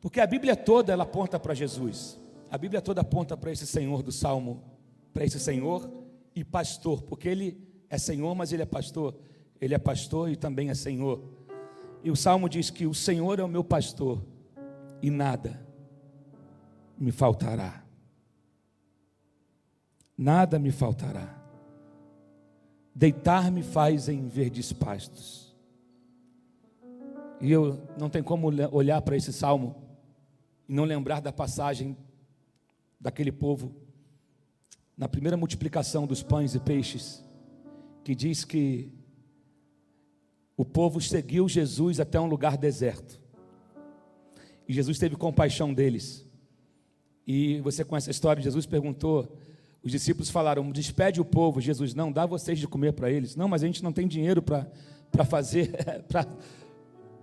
Porque a Bíblia toda ela aponta para Jesus. A Bíblia toda aponta para esse Senhor do Salmo, para esse Senhor e pastor, porque Ele é Senhor, mas Ele é pastor. Ele é pastor e também é Senhor. E o Salmo diz que o Senhor é o meu pastor e nada me faltará. Nada me faltará. Deitar-me faz em verdes pastos. E eu não tenho como olhar para esse salmo e não lembrar da passagem daquele povo na primeira multiplicação dos pães e peixes, que diz que o povo seguiu Jesus até um lugar deserto. E Jesus teve compaixão deles. E você conhece a história, Jesus perguntou, os discípulos falaram, despede o povo. Jesus, não, dá vocês de comer para eles. Não, mas a gente não tem dinheiro para fazer, para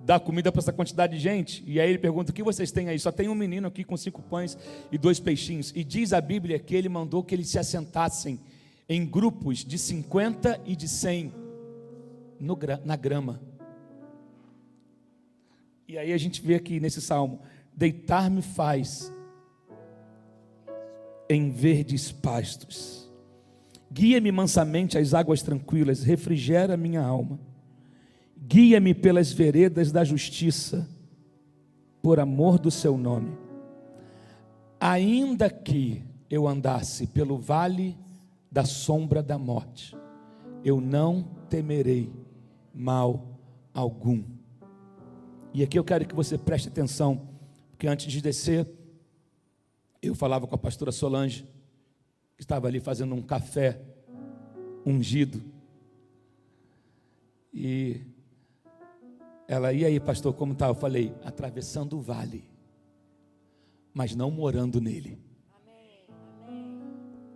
dar comida para essa quantidade de gente. E aí ele pergunta, o que vocês têm aí? Só tem um menino aqui com 5 pães e 2 peixinhos. E diz a Bíblia que ele mandou que eles se assentassem em grupos de 50 e de 100 na grama. E aí a gente vê aqui nesse salmo, deitar-me faz em verdes pastos, guia-me mansamente às águas tranquilas, refrigera minha alma, guia-me pelas veredas da justiça, por amor do seu nome. Ainda que eu andasse pelo vale da sombra da morte, eu não temerei mal algum. E aqui eu quero que você preste atenção, porque antes de descer, eu falava com a pastora Solange, que estava ali fazendo um café ungido, e ela, e aí pastor, como está? Eu falei, atravessando o vale, mas não morando nele.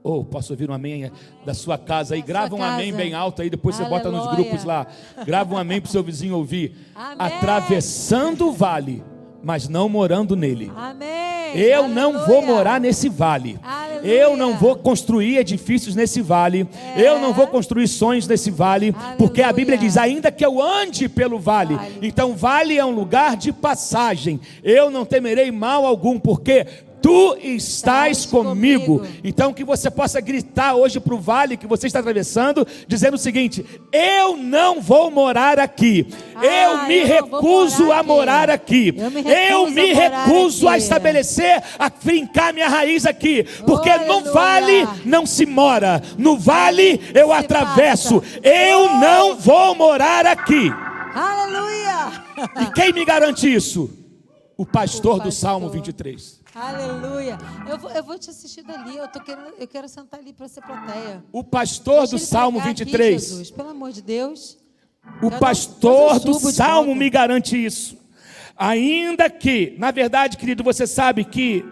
Ou posso ouvir um amém da sua casa aí? Grava um amém bem alto aí, depois você bota nos grupos lá. Grava um amém para o seu vizinho ouvir. Amém. Atravessando o vale, mas não morando nele. Amém. Eu não vou morar nesse vale. Aleluia. Eu não vou construir edifícios nesse vale. Eu não vou construir sonhos nesse vale. Aleluia. Porque a Bíblia diz, ainda que eu ande pelo vale. Então vale é um lugar de passagem. Eu não temerei mal algum, porque tu estás comigo. Então que você possa gritar hoje para o vale que você está atravessando, dizendo o seguinte, eu não vou morar aqui. Eu me recuso a morar aqui. Eu me recuso a estabelecer, a fincar minha raiz aqui. Porque no vale não se mora. No vale eu atravesso. Eu não vou morar aqui. Aleluia. E quem me garante isso? O pastor do Salmo 23. Aleluia. Eu vou te assistir dali. Eu quero sentar ali para ser plateia. O pastor do Salmo 23. Aqui, Jesus, pelo amor de Deus. O pastor do Salmo me garante isso. Ainda que, na verdade, querido, você sabe que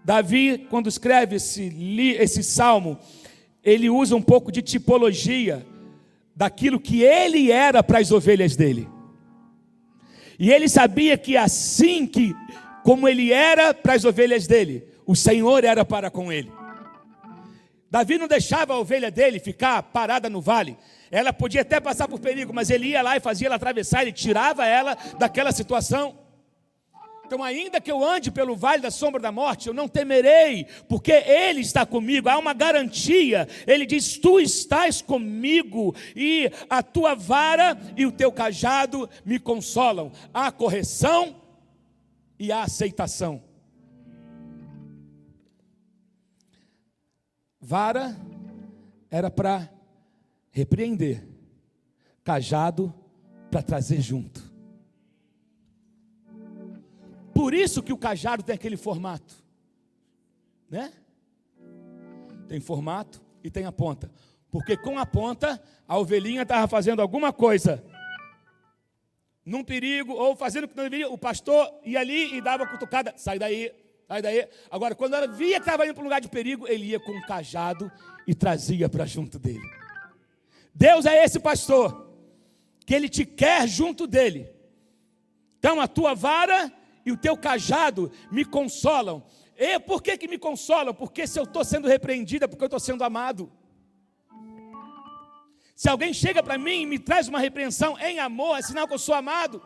Davi, quando escreve esse salmo, ele usa um pouco de tipologia daquilo que ele era para as ovelhas dele. E ele sabia que assim que como ele era para as ovelhas dele, o Senhor era para com ele. Davi não deixava a ovelha dele ficar parada no vale. Ela podia até passar por perigo, mas ele ia lá e fazia ela atravessar, ele tirava ela daquela situação. Então, ainda que eu ande pelo vale da sombra da morte, eu não temerei, porque Ele está comigo. Há uma garantia. Ele diz, tu estás comigo, e a tua vara e o teu cajado me consolam. Há correção e a aceitação. Vara era para repreender, cajado para trazer junto. Por isso que o cajado tem aquele formato, né? Tem formato e tem a ponta, porque com a ponta a ovelhinha estava fazendo alguma coisa num perigo, ou fazendo o que não deveria, o pastor ia ali e dava cutucada, sai daí, sai daí. Agora, quando ela via que estava indo para um lugar de perigo, ele ia com um cajado e trazia para junto dele. Deus é esse pastor, que Ele te quer junto dele. Então a tua vara e o teu cajado me consolam. E por que me consolam? Porque se eu estou sendo repreendido, é porque eu estou sendo amado. Se alguém chega para mim e me traz uma repreensão em amor, é sinal que eu sou amado.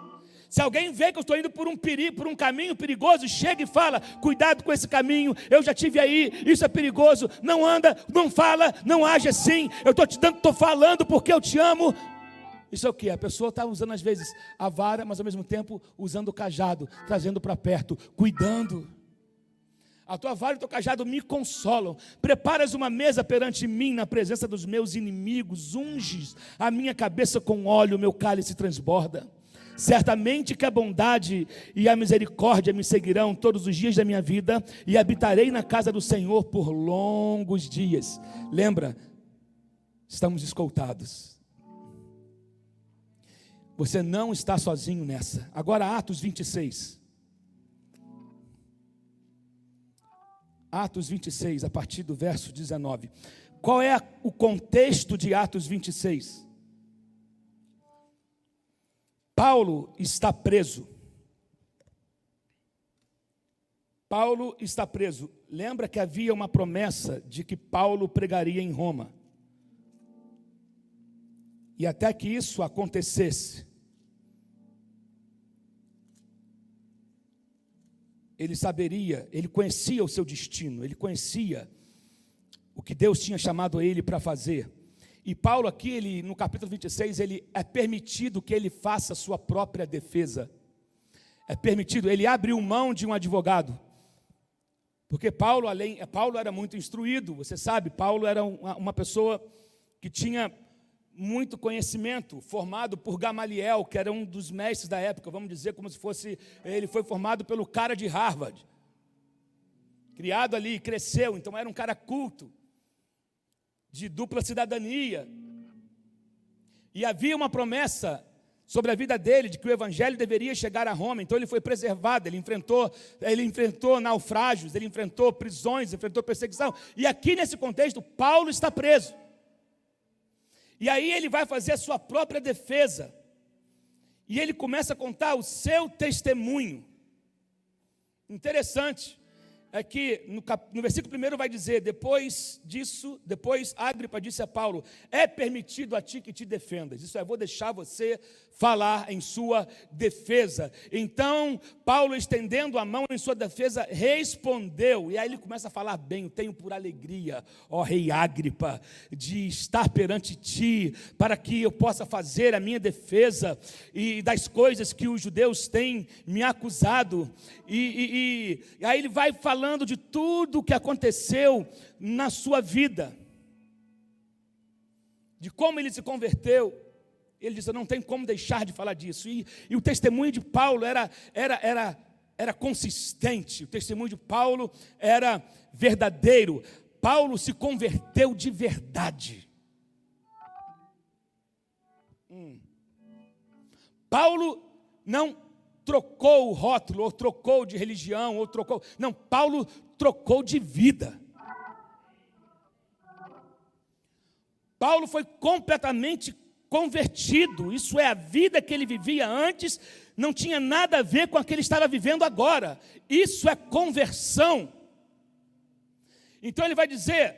Se alguém vê que eu estou indo por um caminho perigoso, chega e fala: cuidado com esse caminho, eu já tive aí, isso é perigoso, não anda, não fala, não age assim, eu estou falando porque eu te amo. Isso é o que? A pessoa está usando às vezes a vara, mas ao mesmo tempo usando o cajado, trazendo para perto, cuidando. A tua vara e o teu cajado me consolam. Preparas uma mesa perante mim na presença dos meus inimigos, unges a minha cabeça com óleo, o meu cálice transborda. Certamente que a bondade e a misericórdia me seguirão todos os dias da minha vida, e habitarei na casa do Senhor por longos dias. Lembra, estamos escoltados. Você não está sozinho nessa. Agora Atos 26. Atos 26, a partir do verso 19. Qual é o contexto de Atos 26? Paulo está preso. Paulo está preso. Lembra que havia uma promessa de que Paulo pregaria em Roma. E até que isso acontecesse, ele saberia, ele conhecia o seu destino, ele conhecia o que Deus tinha chamado ele para fazer. E Paulo aqui, no capítulo 26, ele é permitido que ele faça a sua própria defesa. É permitido, ele abriu mão de um advogado. Porque Paulo era muito instruído, você sabe, Paulo era uma pessoa que tinha muito conhecimento, formado por Gamaliel, que era um dos mestres da época, vamos dizer como se fosse, ele foi formado pelo cara de Harvard, criado ali, cresceu, então era um cara culto, de dupla cidadania, e havia uma promessa sobre a vida dele, de que o evangelho deveria chegar a Roma, então ele foi preservado, ele enfrentou naufrágios, ele enfrentou prisões, enfrentou perseguição, e aqui nesse contexto, Paulo está preso. E aí ele vai fazer a sua própria defesa. E ele começa a contar o seu testemunho. Interessante é que no versículo 1 vai dizer: depois Agripa disse a Paulo: é permitido a ti que te defendas. Isso é, vou deixar você falar em sua defesa. Então Paulo, estendendo a mão em sua defesa, respondeu. E aí ele começa a falar bem: eu tenho por alegria, ó rei Agripa, de estar perante ti, para que eu possa fazer a minha defesa e das coisas que os judeus têm me acusado. E aí ele vai falando de tudo o que aconteceu na sua vida, de como ele se converteu. Ele disse: eu não tenho como deixar de falar disso. E o testemunho de Paulo era consistente, o testemunho de Paulo era verdadeiro. Paulo se converteu de verdade. Paulo não trocou o rótulo, ou trocou de religião, ou trocou. Não, Paulo trocou de vida. Paulo foi completamente convertido. Isso é, a vida que ele vivia antes não tinha nada a ver com a que ele estava vivendo agora. Isso é conversão. Então ele vai dizer,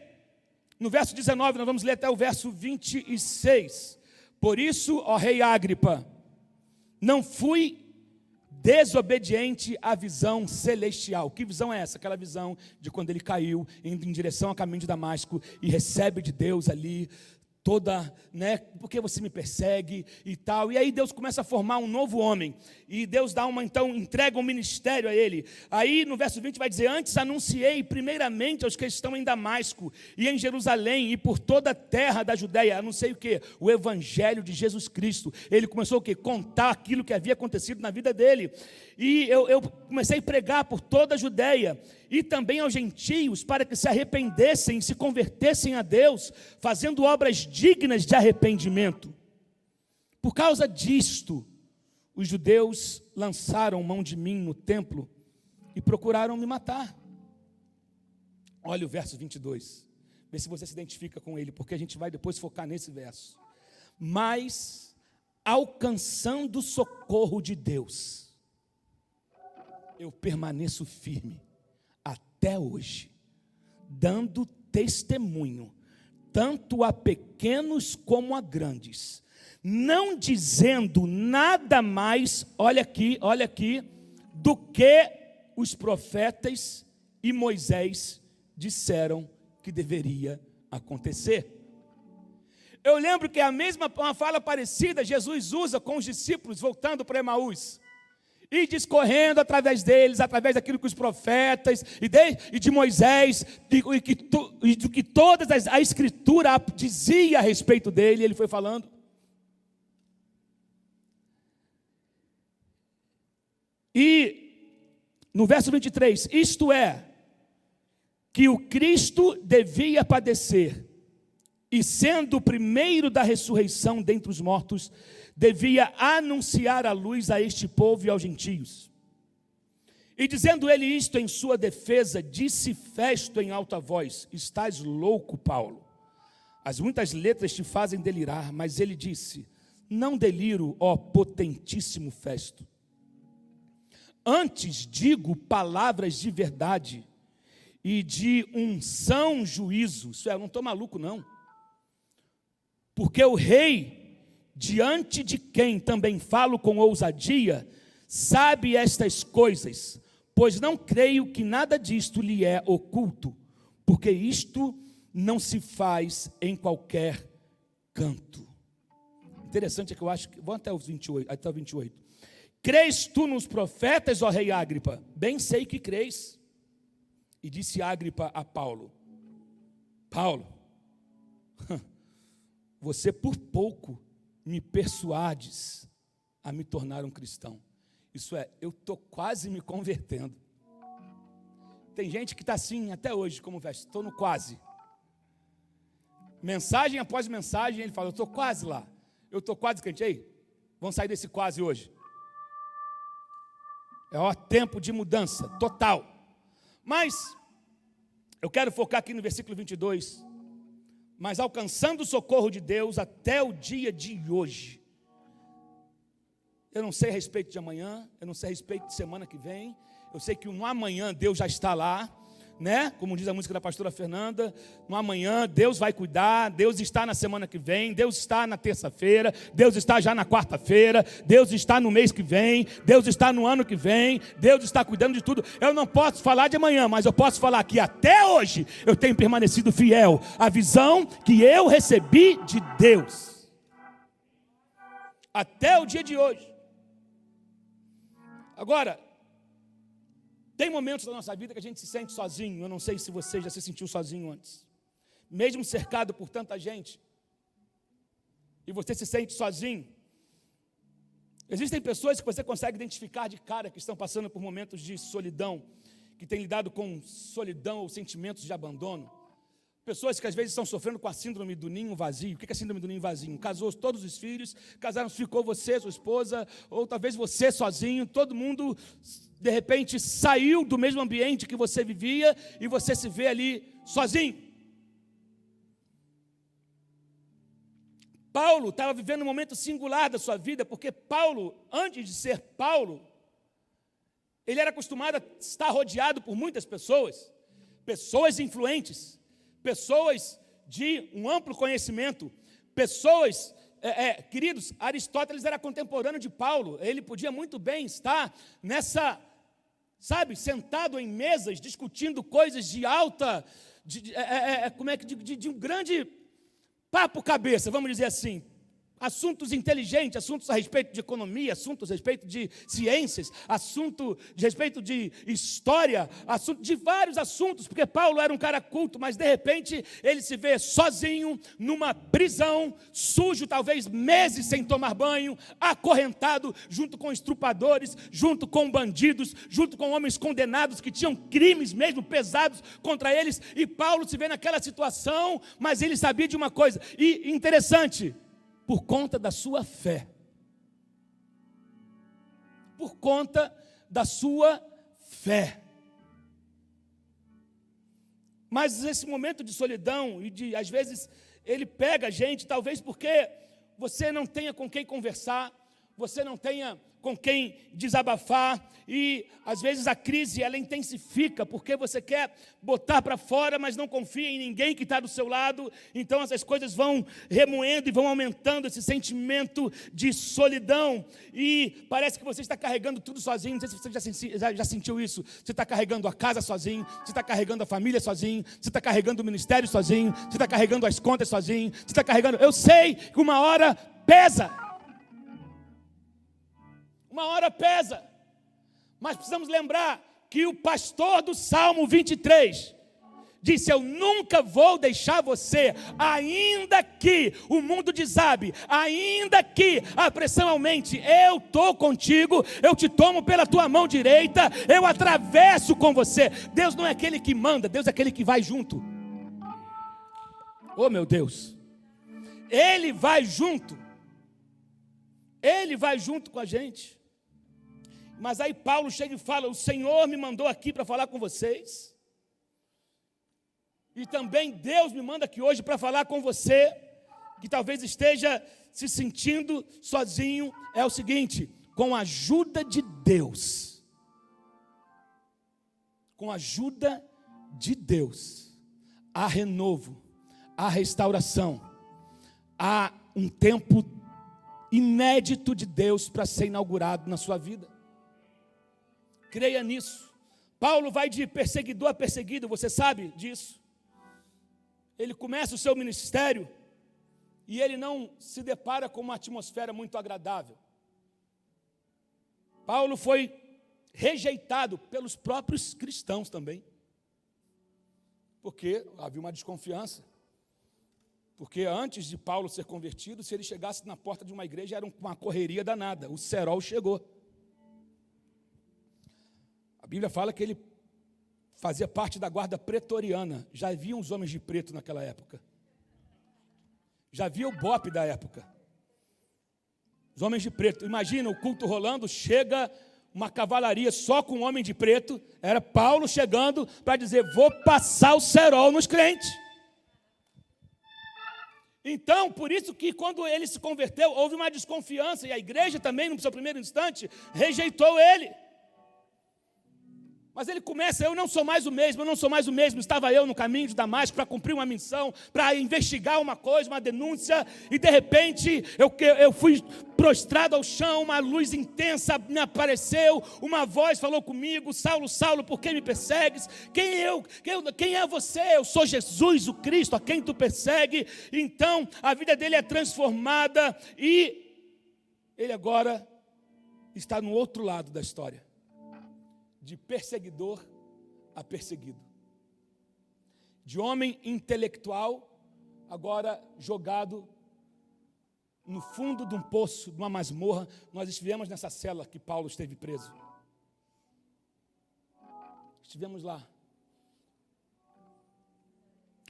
no verso 19, nós vamos ler até o verso 26. Por isso, ó rei Agripa, não fui desobediente à visão celestial. Que visão é essa? Aquela visão de quando ele caiu, indo em direção ao caminho de Damasco, e recebe de Deus ali toda, porque você me persegue e tal. E aí Deus começa a formar um novo homem, e Deus entrega um ministério a ele. Aí no verso 20 vai dizer: antes anunciei primeiramente aos que estão em Damasco e em Jerusalém e por toda a terra da Judéia. Anunciei o quê? O evangelho de Jesus Cristo. Ele começou o quê? Contar aquilo que havia acontecido na vida dele. E eu comecei a pregar por toda a Judéia e também aos gentios, para que se arrependessem e se convertessem a Deus, fazendo obras dignas de arrependimento. Por causa disto, os judeus lançaram mão de mim no templo e procuraram me matar. Olha o verso 22, vê se você se identifica com ele, porque a gente vai depois focar nesse verso. Mas, alcançando o socorro de Deus, eu permaneço firme até hoje, dando testemunho, tanto a pequenos como a grandes, não dizendo nada mais, olha aqui, do que os profetas e Moisés disseram que deveria acontecer. Eu lembro que uma fala parecida Jesus usa com os discípulos voltando para Emaús, e discorrendo através deles, através daquilo que os profetas e de Moisés, e do que toda a Escritura dizia a respeito dele, ele foi falando. E no verso 23, isto é, que o Cristo devia padecer, e sendo o primeiro da ressurreição dentre os mortos, devia anunciar a luz a este povo e aos gentios. E dizendo ele isto em sua defesa, disse Festo em alta voz: estás louco, Paulo, as muitas letras te fazem delirar. Mas ele disse: não deliro, ó potentíssimo Festo, antes digo palavras de verdade e de um são juízo. Isso é, eu não estou maluco não, porque o rei, diante de quem também falo com ousadia, sabe estas coisas, pois não creio que nada disto lhe é oculto, porque isto não se faz em qualquer canto. Interessante é que eu acho que, vamos até o 28. Crês tu nos profetas, ó rei Agripa? Bem sei que crês. E disse Agripa a Paulo: Paulo, você por pouco me persuades a me tornar um cristão. Isso é, eu estou quase me convertendo. Tem gente que está assim até hoje, como Festo, estou no quase. Mensagem após mensagem, ele fala: eu estou quase lá, eu estou quase crente. Ei, vamos sair desse quase hoje. É tempo de mudança total. Mas eu quero focar aqui no versículo 22. Mas alcançando o socorro de Deus até o dia de hoje. Eu não sei a respeito de amanhã, eu não sei a respeito de semana que vem. Eu sei que no amanhã Deus já está lá, né? Como diz a música da pastora Fernanda, no amanhã Deus vai cuidar, Deus está na semana que vem, Deus está na terça-feira, Deus está já na quarta-feira, Deus está no mês que vem, Deus está no ano que vem, Deus está cuidando de tudo. Eu não posso falar de amanhã, mas eu posso falar que até hoje eu tenho permanecido fiel à visão que eu recebi de Deus. Até o dia de hoje. Agora, tem momentos da nossa vida que a gente se sente sozinho. Eu não sei se você já se sentiu sozinho antes. Mesmo cercado por tanta gente, e você se sente sozinho. Existem pessoas que você consegue identificar de cara que estão passando por momentos de solidão, que têm lidado com solidão ou sentimentos de abandono. Pessoas que às vezes estão sofrendo com a síndrome do ninho vazio. O que é a síndrome do ninho vazio? Casou todos os filhos, casaram, ficou você, sua esposa, ou talvez você sozinho, todo mundo de repente saiu do mesmo ambiente que você vivia e você se vê ali sozinho. Paulo estava vivendo um momento singular da sua vida, porque Paulo, antes de ser Paulo, ele era acostumado a estar rodeado por muitas pessoas, pessoas influentes, pessoas de um amplo conhecimento, pessoas, queridos, Aristóteles era contemporâneo de Paulo, ele podia muito bem estar nessa, sentado em mesas, discutindo coisas de alta, de um grande papo cabeça, vamos dizer assim, assuntos inteligentes, assuntos a respeito de economia, assuntos a respeito de ciências, assunto a respeito de história, assunto de vários assuntos, porque Paulo era um cara culto, mas de repente ele se vê sozinho, numa prisão, sujo, talvez meses sem tomar banho, acorrentado, junto com estrupadores, junto com bandidos, junto com homens condenados que tinham crimes mesmo pesados contra eles, e Paulo se vê naquela situação, mas ele sabia de uma coisa, e interessante, por conta da sua fé. Por conta da sua fé. Mas esse momento de solidão, e às vezes ele pega a gente, talvez porque você não tenha com quem conversar, você não tenha com quem desabafar, e às vezes a crise ela intensifica, porque você quer botar para fora, mas não confia em ninguém que está do seu lado, então essas coisas vão remoendo e vão aumentando esse sentimento de solidão, e parece que você está carregando tudo sozinho. Não sei se você já sentiu isso. Você está carregando a casa sozinho, você está carregando a família sozinho, você está carregando o ministério sozinho, você está carregando as contas sozinho, você está carregando... Eu sei que uma hora pesa, mas precisamos lembrar que o pastor do Salmo 23 disse: eu nunca vou deixar você, ainda que o mundo desabe, ainda que a pressão aumente, eu estou contigo, eu te tomo pela tua mão direita, eu atravesso com você. Deus não é aquele que manda, Deus é aquele que vai junto. Oh meu Deus, Ele vai junto com a gente. Mas aí Paulo chega e fala: o Senhor me mandou aqui para falar com vocês, e também Deus me manda aqui hoje para falar com você, que talvez esteja se sentindo sozinho. É o seguinte: com a ajuda de Deus, há renovo, há restauração, há um tempo inédito de Deus para ser inaugurado na sua vida. Creia nisso. Paulo vai de perseguidor a perseguido, você sabe disso. Ele começa o seu ministério e ele não se depara com uma atmosfera muito agradável. Paulo foi rejeitado pelos próprios cristãos também, porque havia uma desconfiança. Porque antes de Paulo ser convertido, se ele chegasse na porta de uma igreja, era uma correria danada. O cerol chegou. A Bíblia fala que ele fazia parte da guarda pretoriana. Já haviam os homens de preto naquela época. Já havia o BOPE da época. Os homens de preto. Imagina o culto rolando, chega uma cavalaria só com um homem de preto. Era Paulo chegando para dizer: vou passar o cerol nos crentes. Então, por isso que quando ele se converteu, houve uma desconfiança, e a igreja também, no seu primeiro instante, rejeitou ele. Mas ele começa: eu não sou mais o mesmo, estava eu no caminho de Damasco para cumprir uma missão, para investigar uma coisa, uma denúncia, e de repente eu fui prostrado ao chão, uma luz intensa me apareceu, uma voz falou comigo: Saulo, Saulo, por que me persegues? Quem é você? Eu sou Jesus, o Cristo, a quem tu persegue. Então a vida dele é transformada, e ele agora está no outro lado da história, de perseguidor a perseguido, de homem intelectual agora jogado no fundo de um poço, de uma masmorra. Nós estivemos nessa cela que Paulo esteve preso. Estivemos lá,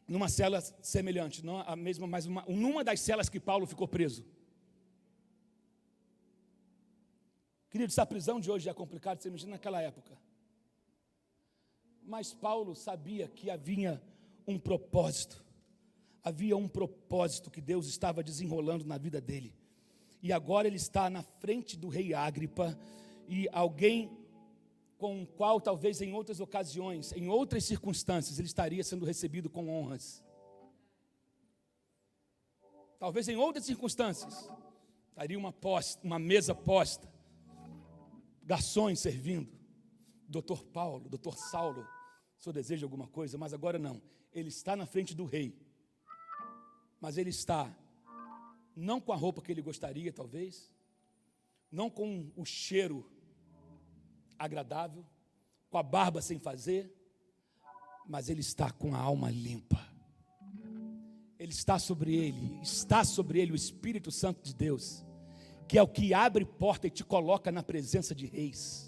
numa cela semelhante, não a mesma, mas numa das celas que Paulo ficou preso. Querido, essa prisão de hoje é complicado, você imagina naquela época. Mas Paulo sabia que havia um propósito que Deus estava desenrolando na vida dele. E agora ele está na frente do rei Agripa, e alguém com o qual talvez em outras ocasiões, em outras circunstâncias, ele estaria sendo recebido com honras. Talvez em outras circunstâncias, estaria uma mesa posta, garçons servindo, doutor Paulo, doutor Saulo, o senhor deseja alguma coisa? Mas agora não, ele está na frente do rei, mas ele está, não com a roupa que ele gostaria talvez, não com o cheiro agradável, com a barba sem fazer, mas ele está com a alma limpa. Está sobre ele o Espírito Santo de Deus, que é o que abre porta e te coloca na presença de reis.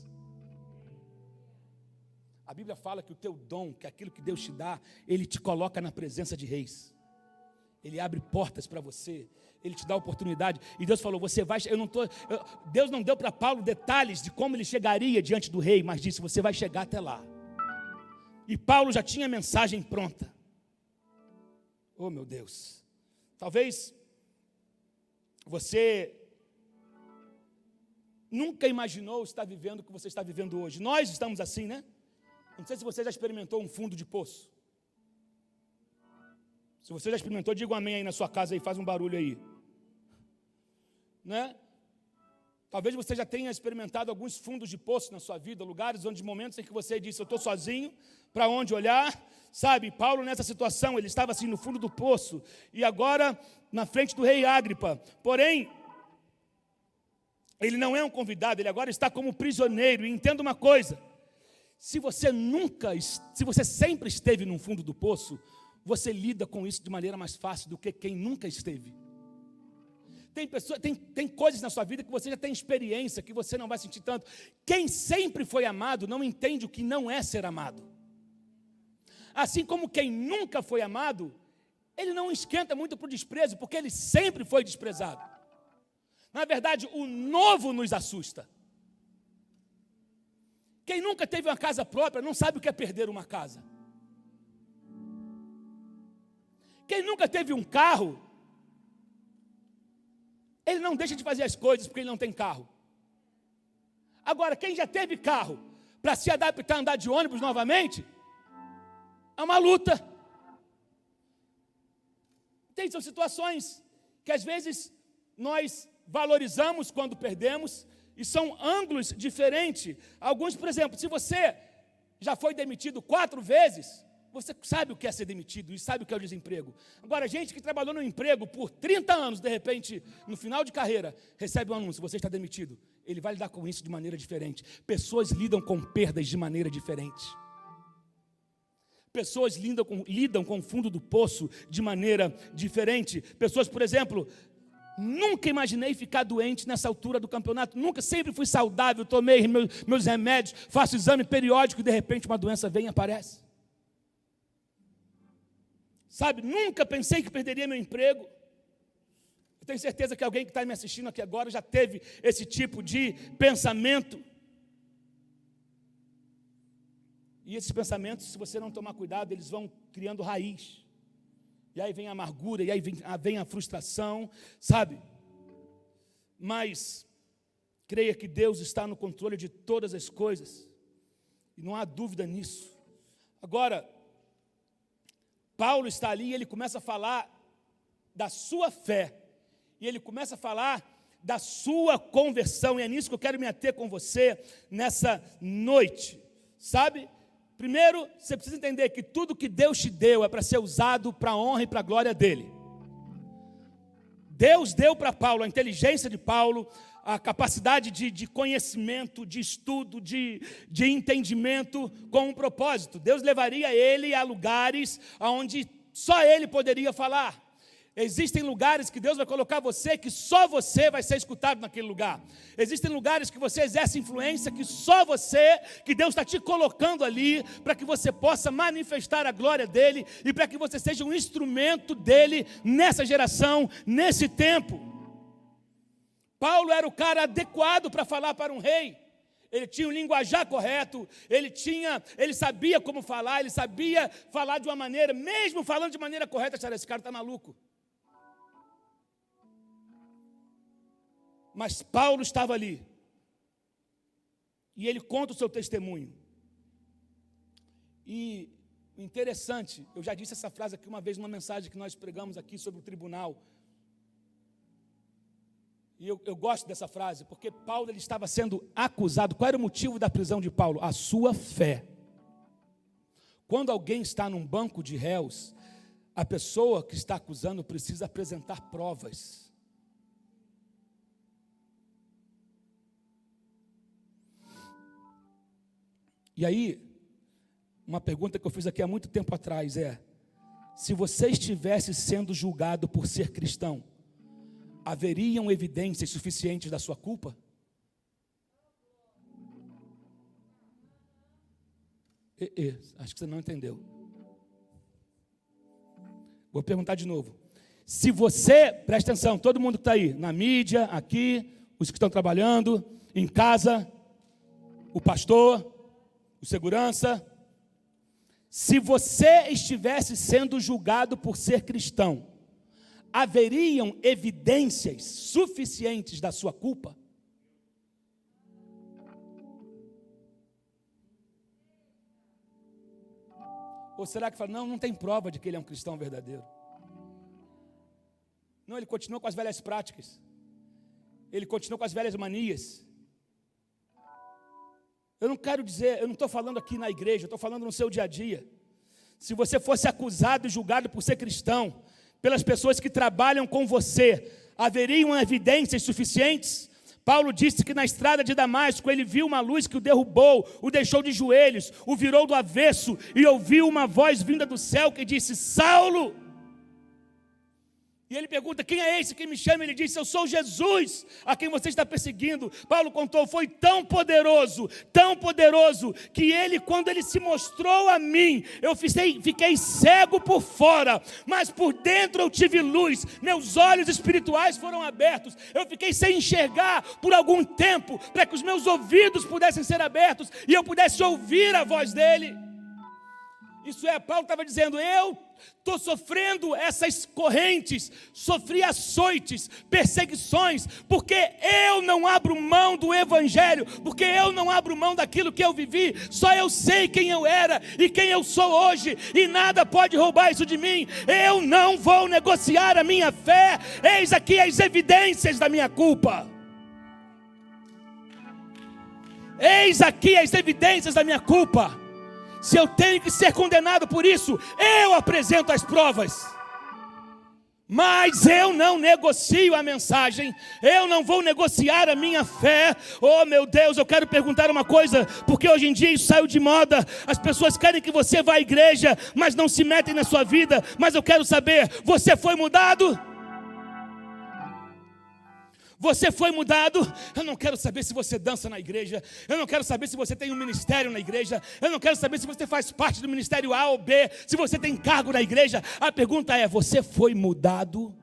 A Bíblia fala que o teu dom, que aquilo que Deus te dá, Ele te coloca na presença de reis. Ele abre portas para você, Ele te dá oportunidade. E Deus falou: você vai. Deus não deu para Paulo detalhes de como ele chegaria diante do rei, mas disse: você vai chegar até lá. E Paulo já tinha a mensagem pronta. Oh meu Deus, talvez você nunca imaginou estar vivendo o que você está vivendo hoje. Nós estamos assim, né? Não sei se você já experimentou um fundo de poço. Se você já experimentou, diga um amém aí na sua casa, aí, faz um barulho aí. Né? Talvez você já tenha experimentado alguns fundos de poço na sua vida, lugares onde, momentos em que você disse, eu estou sozinho, para onde olhar, sabe? Paulo nessa situação, ele estava assim no fundo do poço, e agora na frente do rei Agripa. Porém, ele não é um convidado, ele agora está como prisioneiro. E entenda uma coisa, se você sempre esteve no fundo do poço, você lida com isso de maneira mais fácil do que quem nunca esteve. Tem coisas na sua vida que você já tem experiência, que você não vai sentir tanto. Quem sempre foi amado não entende o que não é ser amado. Assim como quem nunca foi amado, ele não esquenta muito para o desprezo, porque ele sempre foi desprezado. Na verdade, o novo nos assusta. Quem nunca teve uma casa própria não sabe o que é perder uma casa. Quem nunca teve um carro, ele não deixa de fazer as coisas porque ele não tem carro. Agora, quem já teve carro, para se adaptar a andar de ônibus novamente, é uma luta. São situações que às vezes nós valorizamos quando perdemos, e são ângulos diferentes. Alguns, por exemplo, se você já foi demitido 4 vezes, você sabe o que é ser demitido e sabe o que é o desemprego. Agora, gente que trabalhou no emprego por 30 anos, de repente, no final de carreira, recebe um anúncio, você está demitido. Ele vai lidar com isso de maneira diferente. Pessoas lidam com perdas de maneira diferente. Pessoas lidam com o fundo do poço de maneira diferente. Pessoas, por exemplo, nunca imaginei ficar doente nessa altura do campeonato. Nunca, sempre fui saudável, tomei meus remédios, faço exame periódico e de repente uma doença vem e aparece. Sabe, nunca pensei que perderia meu emprego. Eu tenho certeza que alguém que está me assistindo aqui agora já teve esse tipo de pensamento. E esses pensamentos, se você não tomar cuidado, eles vão criando raiz. E aí vem a amargura, e aí vem a frustração, sabe? Mas creia que Deus está no controle de todas as coisas. E não há dúvida nisso. Agora, Paulo está ali e ele começa a falar da sua fé. E ele começa a falar da sua conversão. E é nisso que eu quero me ater com você nessa noite. Sabe? Primeiro, você precisa entender que tudo que Deus te deu é para ser usado para a honra e para a glória dele. Deus deu para Paulo a inteligência de Paulo, a capacidade de conhecimento, de estudo, de entendimento com um propósito. Deus levaria ele a lugares onde só ele poderia falar. Existem lugares que Deus vai colocar você, que só você vai ser escutado naquele lugar. Existem lugares que você exerce influência, que só você, que Deus está te colocando ali, para que você possa manifestar a glória dele, e para que você seja um instrumento dele, nessa geração, nesse tempo. Paulo era o cara adequado para falar para um rei. Ele tinha um linguajar correto, ele sabia como falar, ele sabia falar de uma maneira, mesmo falando de maneira correta, esse cara está maluco. Mas Paulo estava ali, e ele conta o seu testemunho. E interessante, eu já disse essa frase aqui uma vez, numa mensagem que nós pregamos aqui sobre o tribunal. E eu gosto dessa frase, porque Paulo ele estava sendo acusado. Qual era o motivo da prisão de Paulo? A sua fé. Quando alguém está num banco de réus, a pessoa que está acusando precisa apresentar provas. E aí, uma pergunta que eu fiz aqui há muito tempo atrás é: se você estivesse sendo julgado por ser cristão, haveriam evidências suficientes da sua culpa? Acho que você não entendeu. Vou perguntar de novo. Se você, presta atenção, todo mundo que está aí, na mídia, aqui, os que estão trabalhando, em casa, o pastor, o segurança, se você estivesse sendo julgado por ser cristão, haveriam evidências suficientes da sua culpa? Ou será que fala, não tem prova de que ele é um cristão verdadeiro? Não, ele continua com as velhas práticas. Ele continua com as velhas manias. Eu não quero dizer, eu não estou falando aqui na igreja, eu estou falando no seu dia a dia. Se você fosse acusado e julgado por ser cristão, pelas pessoas que trabalham com você, haveriam evidências suficientes? Paulo disse que na estrada de Damasco ele viu uma luz que o derrubou, o deixou de joelhos, o virou do avesso e ouviu uma voz vinda do céu que disse: Saulo! E ele pergunta, quem é esse que me chama? Ele disse, eu sou Jesus, a quem você está perseguindo. Paulo contou, foi tão poderoso, que ele, quando ele se mostrou a mim, eu fiquei cego por fora, mas por dentro eu tive luz, meus olhos espirituais foram abertos, eu fiquei sem enxergar por algum tempo, para que os meus ouvidos pudessem ser abertos, e eu pudesse ouvir a voz dele. Isso é, Paulo estava dizendo, eu estou sofrendo essas correntes, sofri açoites, perseguições, porque eu não abro mão do evangelho, porque eu não abro mão daquilo que eu vivi, só eu sei quem eu era e quem eu sou hoje, e nada pode roubar isso de mim. Eu não vou negociar a minha fé, eis aqui as evidências da minha culpa. Eis aqui as evidências da minha culpa. Se eu tenho que ser condenado por isso, eu apresento as provas. Mas eu não negocio a mensagem, eu não vou negociar a minha fé. Oh meu Deus, eu quero perguntar uma coisa, porque hoje em dia isso saiu de moda. As pessoas querem que você vá à igreja, mas não se metem na sua vida. Mas eu quero saber, você foi mudado? Você foi mudado? Eu não quero saber se você dança na igreja. Eu não quero saber se você tem um ministério na igreja. Eu não quero saber se você faz parte do ministério A ou B. Se você tem cargo na igreja. A pergunta é, você foi mudado?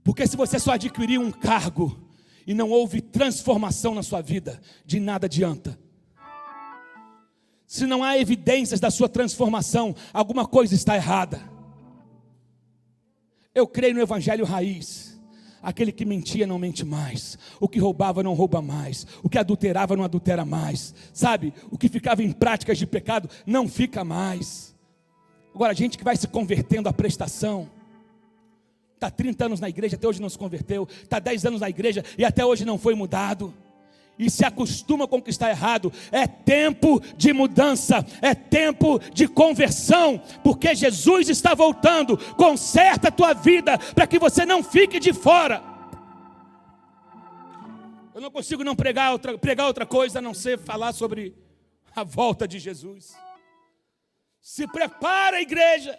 Porque se você só adquiriu um cargo e não houve transformação na sua vida, de nada adianta. Se não há evidências da sua transformação, alguma coisa está errada. Eu creio no evangelho raiz. Aquele que mentia não mente mais. O que roubava não rouba mais. O que adulterava não adultera mais. Sabe? O que ficava em práticas de pecado não fica mais. Agora, a gente que vai se convertendo à prestação. Está 30 anos na igreja, até hoje não se converteu. Está 10 anos na igreja e até hoje não foi mudado. E se acostuma com o que está errado. É tempo de mudança, é tempo de conversão, porque Jesus está voltando. Conserta a tua vida, para que você não fique de fora. Eu não consigo não pregar outra coisa, a não ser falar sobre a volta de Jesus. Se prepara, igreja.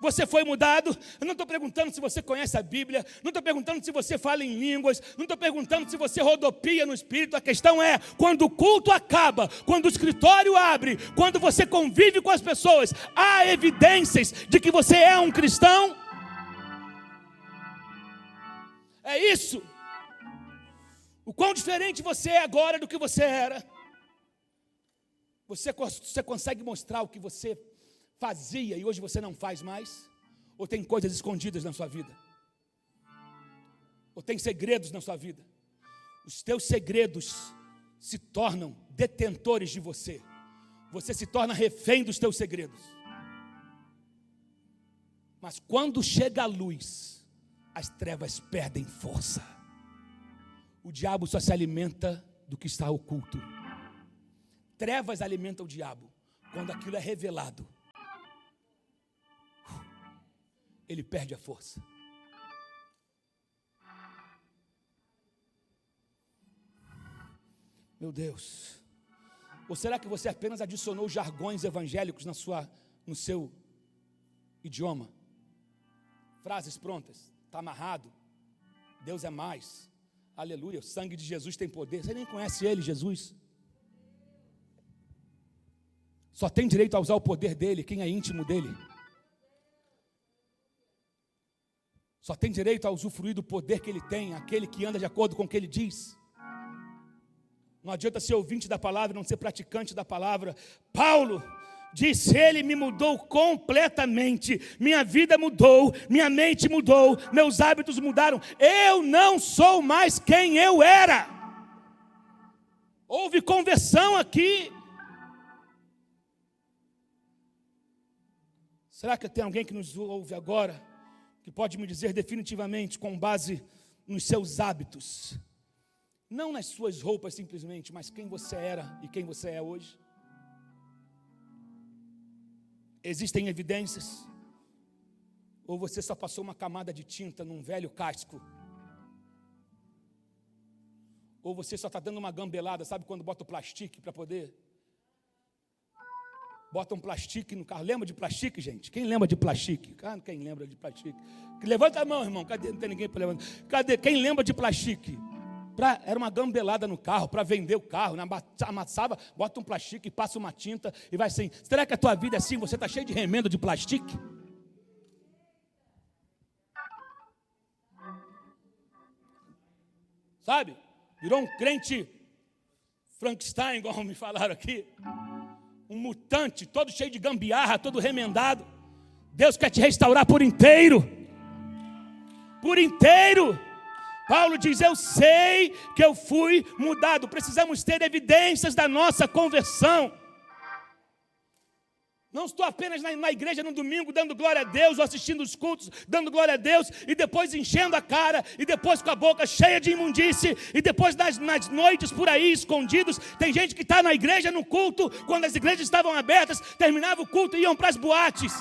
Você foi mudado. Eu não estou perguntando se você conhece a Bíblia, não estou perguntando se você fala em línguas, não estou perguntando se você rodopia no Espírito. A questão é, quando o culto acaba, quando o escritório abre, quando você convive com as pessoas, há evidências de que você é um cristão? É isso. O quão diferente você é agora do que você era. Você consegue mostrar o que você fazia e hoje você não faz mais? Ou tem coisas escondidas na sua vida? Ou tem segredos na sua vida? Os teus segredos se tornam detentores de você. Você se torna refém dos teus segredos. Mas quando chega a luz, as trevas perdem força. O diabo só se alimenta do que está oculto. Trevas alimentam o diabo quando aquilo é revelado. Ele perde a força. Meu Deus. Ou será que você apenas adicionou jargões evangélicos no seu idioma? Frases prontas. Está amarrado. Deus é mais. Aleluia. O sangue de Jesus tem poder. Você nem conhece ele, Jesus. Só tem direito a usar o poder dele quem é íntimo dele. Só tem direito a usufruir do poder que ele tem, aquele que anda de acordo com o que ele diz. Não adianta ser ouvinte da palavra, não ser praticante da palavra. Paulo disse, ele me mudou completamente, minha vida mudou, minha mente mudou, meus hábitos mudaram, eu não sou mais quem eu era. Houve conversão aqui. Será que tem alguém que nos ouve agora, que pode me dizer definitivamente, com base nos seus hábitos, não nas suas roupas simplesmente, mas quem você era e quem você é hoje? Existem evidências? Ou você só passou uma camada de tinta num velho casco? Ou você só está dando uma gambelada, sabe quando bota o plastique para poder? Bota um plastique no carro. Lembra de plastique, gente? Quem lembra de plastique? Quem lembra de plastique? Levanta a mão, irmão. Cadê? Não tem ninguém para levantar. Cadê? Quem lembra de plastique? Era uma gambelada no carro, para vender o carro. Amassava, bota um plastique, passa uma tinta e vai assim. Será que a tua vida é assim? Você está cheio de remendo de plastique? Sabe? Virou um crente Frankenstein, igual me falaram aqui. Um mutante, todo cheio de gambiarra, todo remendado. Deus quer te restaurar por inteiro. Por inteiro. Paulo diz, eu sei que eu fui mudado. Precisamos ter evidências da nossa conversão. Não estou apenas na igreja no domingo dando glória a Deus, ou assistindo os cultos, dando glória a Deus, e depois enchendo a cara, e depois com a boca cheia de imundície, e depois nas noites por aí escondidos. Tem gente que está na igreja no culto, quando as igrejas estavam abertas, terminava o culto e iam para as boates.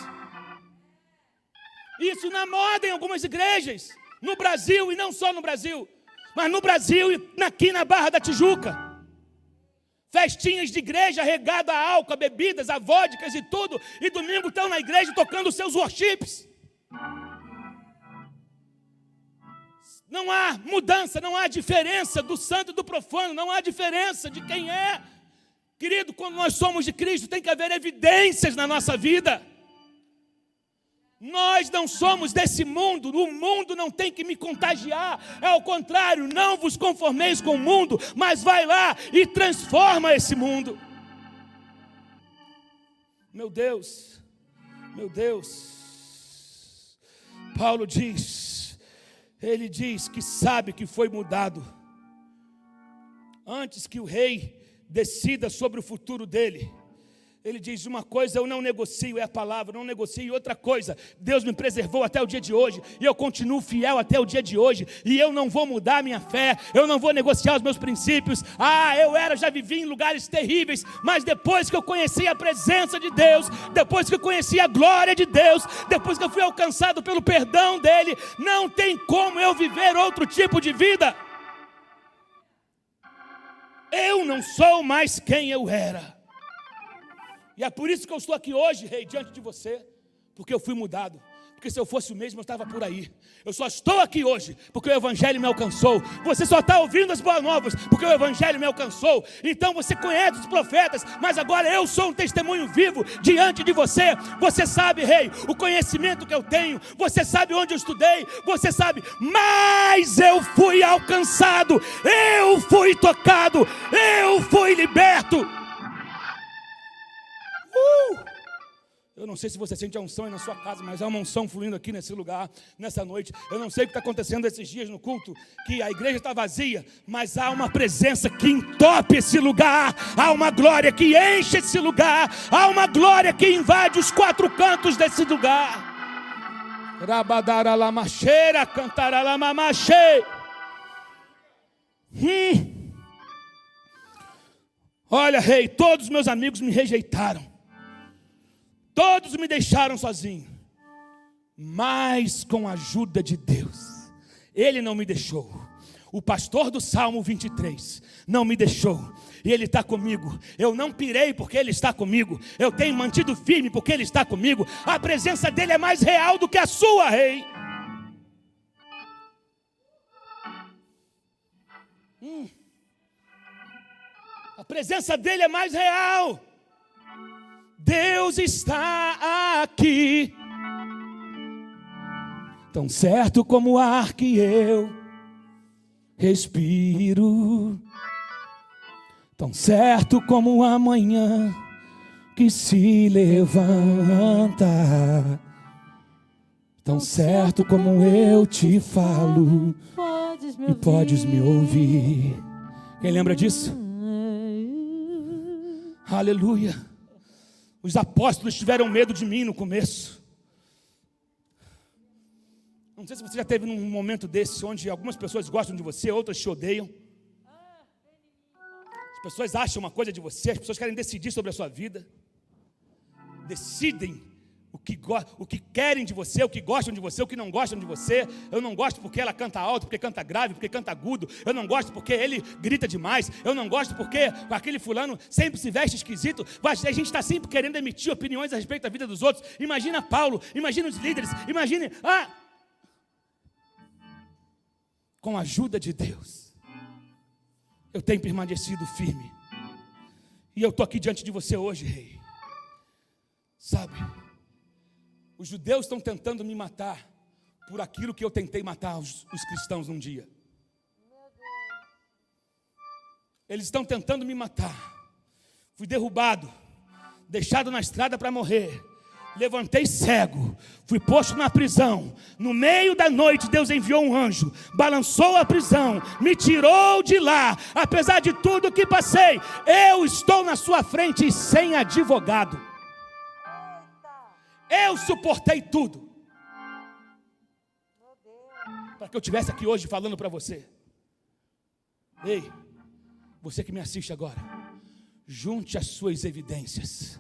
Isso na moda em algumas igrejas, no Brasil, e não só no Brasil, mas no Brasil e aqui na Barra da Tijuca. Festinhas de igreja regada a álcool, a bebidas, a vodkas e tudo. E domingo estão na igreja tocando os seus worships. Não há mudança, não há diferença do santo e do profano. Não há diferença de quem é. Querido, quando nós somos de Cristo, tem que haver evidências na nossa vida. Nós não somos desse mundo, o mundo não tem que me contagiar, é ao contrário, não vos conformeis com o mundo, mas vai lá e transforma esse mundo. Meu Deus, Paulo diz, ele diz que sabe que foi mudado, antes que o rei decida sobre o futuro dele. Ele diz, uma coisa eu não negocio, é a palavra, não negocio. E outra coisa, Deus me preservou até o dia de hoje, e eu continuo fiel até o dia de hoje, e eu não vou mudar a minha fé, eu não vou negociar os meus princípios. Já vivi em lugares terríveis, mas depois que eu conheci a presença de Deus, depois que eu conheci a glória de Deus, depois que eu fui alcançado pelo perdão dEle, não tem como eu viver outro tipo de vida. Eu não sou mais quem eu era. E é por isso que eu estou aqui hoje, rei, diante de você, porque eu fui mudado. Porque se eu fosse o mesmo, eu estava por aí. Eu só estou aqui hoje porque o Evangelho me alcançou. Você só está ouvindo as boas novas porque o Evangelho me alcançou. Então você conhece os profetas, mas agora eu sou um testemunho vivo diante de você. Você sabe, rei, o conhecimento que eu tenho. Você sabe onde eu estudei. Você sabe, mas eu fui alcançado. Eu fui tocado. Eu fui liberto. Eu não sei se você sente a unção aí na sua casa, mas há uma unção fluindo aqui nesse lugar, nessa noite. Eu não sei o que está acontecendo esses dias no culto, que a igreja está vazia, mas há uma presença que entope esse lugar, há uma glória que enche esse lugar, há uma glória que invade os quatro cantos desse lugar. Rabadaralamacheira, cantaralamache. Olha, rei, todos os meus amigos me rejeitaram. Todos me deixaram sozinho, mas com a ajuda de Deus, Ele não me deixou. O pastor do Salmo 23 não me deixou, e Ele está comigo. Eu não pirei porque Ele está comigo, eu tenho mantido firme porque Ele está comigo. A presença dEle é mais real do que a sua, rei. A presença dEle é mais real. Deus está aqui, tão certo como o ar que eu respiro, tão certo como a manhã que se levanta, tão certo como eu te falo e podes me ouvir. Quem lembra disso? Aleluia. Os apóstolos tiveram medo de mim no começo. Não sei se você já teve num momento desse, onde algumas pessoas gostam de você, outras te odeiam. As pessoas acham uma coisa de você, as pessoas querem decidir sobre a sua vida. Decidem o que querem de você, o que gostam de você, o que não gostam de você. Eu não gosto porque ela canta alto, porque canta grave, porque canta agudo. Eu não gosto porque ele grita demais. Eu não gosto porque aquele fulano sempre se veste esquisito. A gente está sempre querendo emitir opiniões a respeito da vida dos outros. Imagina Paulo, imagina os líderes, imagine... Com a ajuda de Deus, eu tenho permanecido firme. E eu estou aqui diante de você hoje, rei. Sabe, os judeus estão tentando me matar por aquilo que eu tentei matar os cristãos num dia. Eles estão tentando me matar. Fui derrubado, deixado na estrada para morrer. Levantei cego, fui posto na prisão. No meio da noite Deus enviou um anjo, balançou a prisão, me tirou de lá. Apesar de tudo que passei, eu estou na sua frente e sem advogado. Eu suportei tudo para que eu estivesse aqui hoje falando para você. Ei, você que me assiste agora, junte as suas evidências.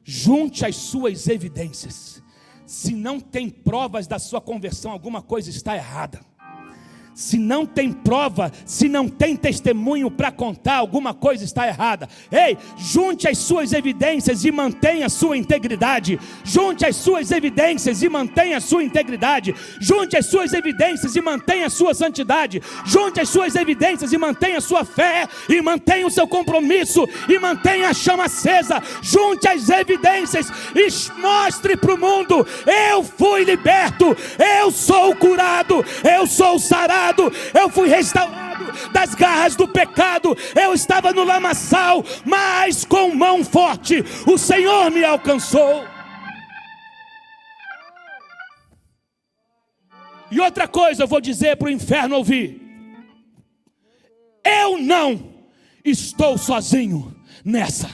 Junte as suas evidências. Se não tem provas da sua conversão, alguma coisa está errada. Se não tem prova, se não tem testemunho para contar, alguma coisa está errada. Ei, junte as suas evidências e mantenha a sua integridade. Junte as suas evidências e mantenha a sua integridade. Junte as suas evidências e mantenha a sua santidade. Junte as suas evidências e mantenha a sua fé. E mantenha o seu compromisso. E mantenha a chama acesa. Junte as evidências e mostre para o mundo: eu fui liberto, eu sou curado, eu sou sarado. Eu fui restaurado das garras do pecado. Eu estava no lamaçal, mas com mão forte o Senhor me alcançou. E outra coisa eu vou dizer para o inferno ouvir: eu não estou sozinho nessa.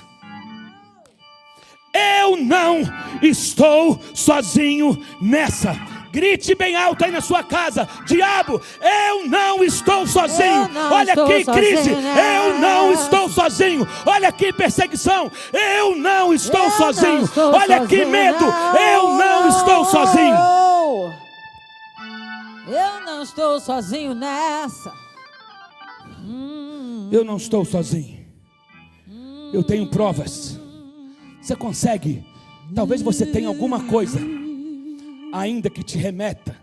Eu não estou sozinho nessa. Grite bem alto aí na sua casa: diabo, eu não estou sozinho. Olha aqui, crise, eu não estou sozinho. Olha aqui, perseguição, eu não estou sozinho. Olha aqui, medo, eu não estou sozinho. Eu não estou sozinho nessa. Eu não estou sozinho. Eu tenho provas. Você consegue? Talvez você tenha alguma coisa ainda que te remeta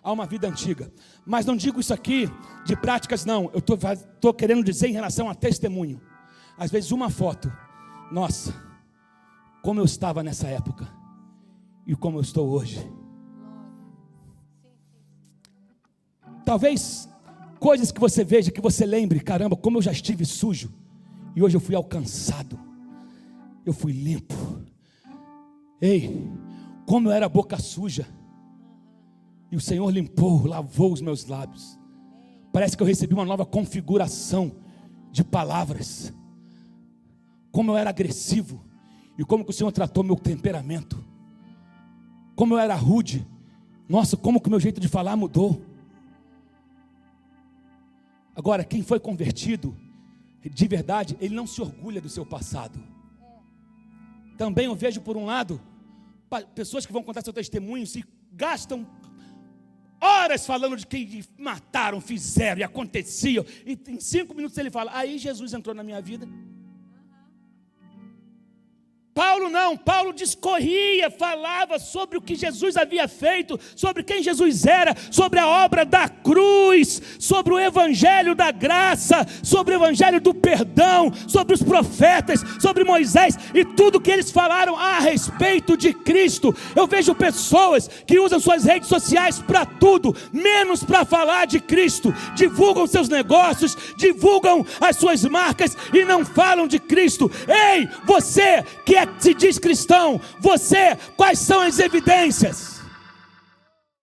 a uma vida antiga. Mas não digo isso aqui de práticas, não. Eu estou querendo dizer em relação a testemunho. Às vezes uma foto, nossa, como eu estava nessa época e como eu estou hoje. Talvez coisas que você veja, que você lembre: caramba, como eu já estive sujo e hoje eu fui alcançado, eu fui limpo. Ei, como eu era boca suja e o Senhor limpou, lavou os meus lábios. Parece que eu recebi uma nova configuração de palavras. Como eu era agressivo e como que o Senhor tratou meu temperamento. Como eu era rude, nossa, como que o meu jeito de falar mudou. Agora, quem foi convertido de verdade, ele não se orgulha do seu passado. Também eu vejo, por um lado, pessoas que vão contar seu testemunho e gastam horas falando de que mataram, fizeram e aconteciam, e em 5 minutos ele fala: aí Jesus entrou na minha vida. Paulo não, Paulo discorria, falava sobre o que Jesus havia feito, sobre quem Jesus era, sobre a obra da cruz, sobre o evangelho da graça, sobre o evangelho do perdão, sobre os profetas, sobre Moisés e tudo que eles falaram a respeito de Cristo. Eu vejo pessoas que usam suas redes sociais para tudo, menos para falar de Cristo. Divulgam seus negócios, divulgam as suas marcas e não falam de Cristo. Ei, você que se diz cristão, você, quais são as evidências?